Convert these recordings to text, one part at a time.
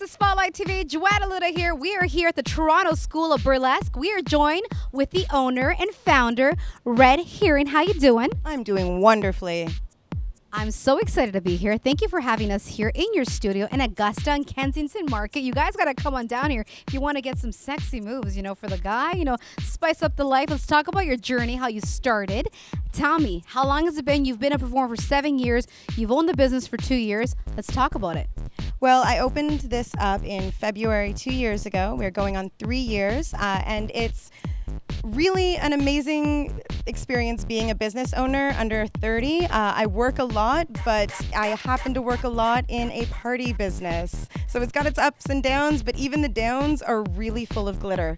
to Spotlight TV. Zdralic here. We are here at the Toronto School of Burlesque. We are joined with the owner and founder, Red Hearing. How you doing? I'm doing wonderfully. I'm so excited to be here. Thank you for having us here in your studio in Augusta and Kensington Market. You guys got to come on down here if you want to get some sexy moves, for the guy, spice up the life. Let's talk about your journey, how you started. Tell me, how long has it been? You've been a performer for 7 years. You've owned the business for 2 years. Let's talk about it. Well, I opened this up in February 2 years ago. We're going on 3 years, and it's really an amazing experience being a business owner under 30. I work a lot, but I happen to work a lot in a party business. So it's got its ups and downs, but even the downs are really full of glitter.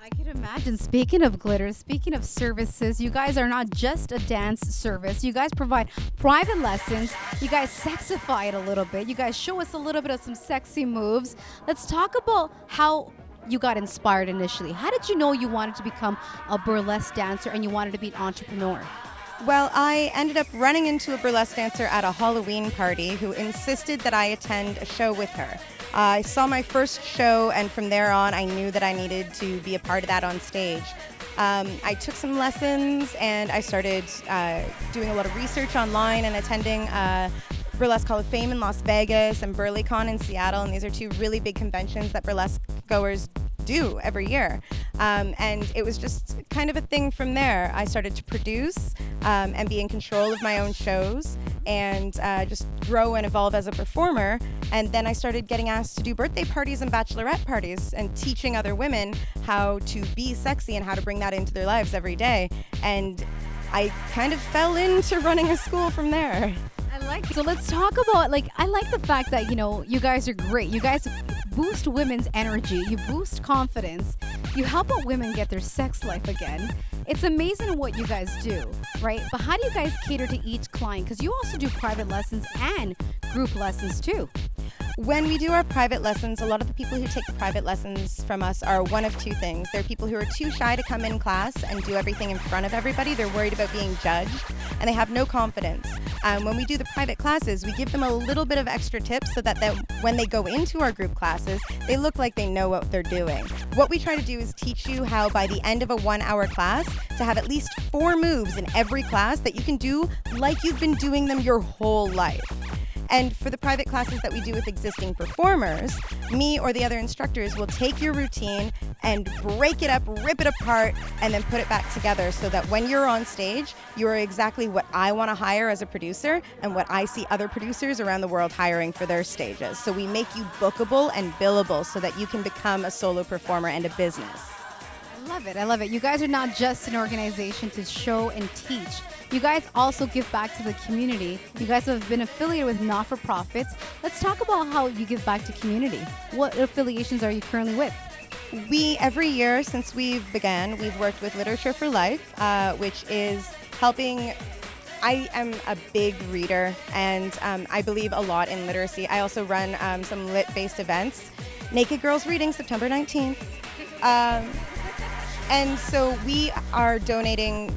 I can imagine. Speaking of glitter, speaking of services, you guys are not just a dance service. You guys provide private lessons. You guys sexify it a little bit. You guys show us a little bit of some sexy moves. Let's talk about how you got inspired initially. How did you know you wanted to become a burlesque dancer and you wanted to be an entrepreneur? Well, I ended up running into a burlesque dancer at a Halloween party who insisted that I attend a show with her. I saw my first show, and from there on, I knew that I needed to be a part of that on stage. I took some lessons, and I started doing a lot of research online and attending Burlesque Hall of Fame in Las Vegas and BurlyCon in Seattle, and these are two really big conventions that burlesque goers do every year. And it was just kind of a thing from there. I started to produce and be in control of my own shows and just grow and evolve as a performer. And then I started getting asked to do birthday parties and bachelorette parties and teaching other women how to be sexy and how to bring that into their lives every day. And I kind of fell into running a school from there. So let's talk about, I like the fact that, you guys are great. You guys boost women's energy. You boost confidence. You help out women get their sex life again. It's amazing what you guys do, right? But how do you guys cater to each client? Because you also do private lessons and group lessons too. When we do our private lessons, a lot of the people who take the private lessons from us are one of two things. They're people who are too shy to come in class and do everything in front of everybody. They're worried about being judged, and they have no confidence. When we do the private classes, we give them a little bit of extra tips so that when they go into our group classes, they look like they know what they're doing. What we try to do is teach you how, by the end of a 1-hour class, to have at least 4 moves in every class that you can do like you've been doing them your whole life. And for the private classes that we do with existing performers, me or the other instructors will take your routine and break it up, rip it apart, and then put it back together so that when you're on stage, you're exactly what I want to hire as a producer and what I see other producers around the world hiring for their stages. So we make you bookable and billable so that you can become a solo performer and a business. I love it. You guys are not just an organization to show and teach. You guys also give back to the community. You guys have been affiliated with not-for-profits. Let's talk about how you give back to community. What affiliations are you currently with? Every year since we've worked with Literature for Life, which is helping. I am a big reader, and I believe a lot in literacy. I also run some lit-based events. Naked Girls Reading, September 19th. And so we are donating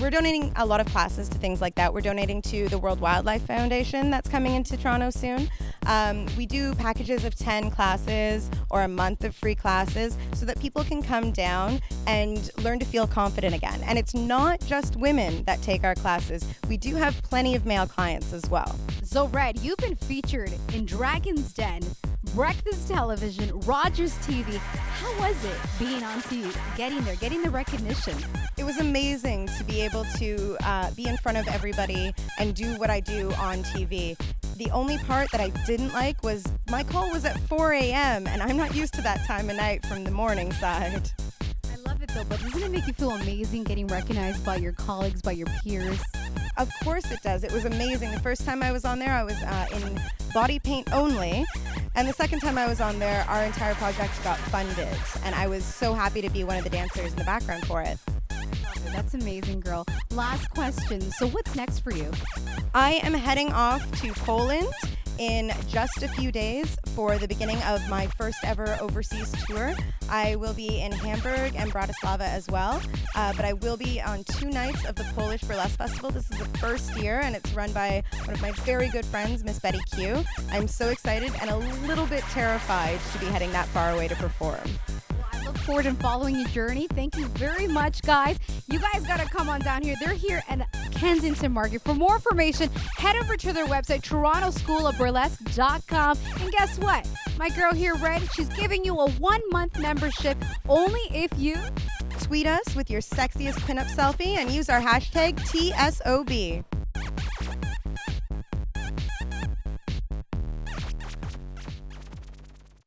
we're donating a lot of classes to things like that. We're donating to the World Wildlife Foundation that's coming into Toronto soon. We do packages of 10 classes or a month of free classes so that people can come down and learn to feel confident again. And it's not just women that take our classes. We do have plenty of male clients as well. So Red, you've been featured in Dragon's Den, Breakfast Television, Rogers TV. How was it being on TV, getting the recognition? It was amazing to be able to be in front of everybody and do what I do on TV. The only part that I didn't like was my call was at 4 a.m. and I'm not used to that time of night from the morning side. I love it though, but doesn't it make you feel amazing getting recognized by your colleagues, by your peers? Of course it does. It was amazing. The first time I was on there, I was in body paint only. And the second time I was on there, our entire project got funded. And I was so happy to be one of the dancers in the background for it. That's amazing, girl. Last question. So what's next for you? I am heading off to Poland in just a few days for the beginning of my first ever overseas tour. I will be in Hamburg and Bratislava as well, but I will be on 2 nights of the Polish Burlesque Festival. This is the first year, and it's run by one of my very good friends, Miss Betty Q. I'm so excited and a little bit terrified to be heading that far away to perform. Look forward to following your journey. Thank you very much, guys. You guys got to come on down here. They're here at Kensington Market. For more information, head over to their website, TorontoSchoolofBurlesque.com. And guess what? My girl here, Red, she's giving you a 1-month membership only if you tweet us with your sexiest pinup selfie and use our hashtag TSOB.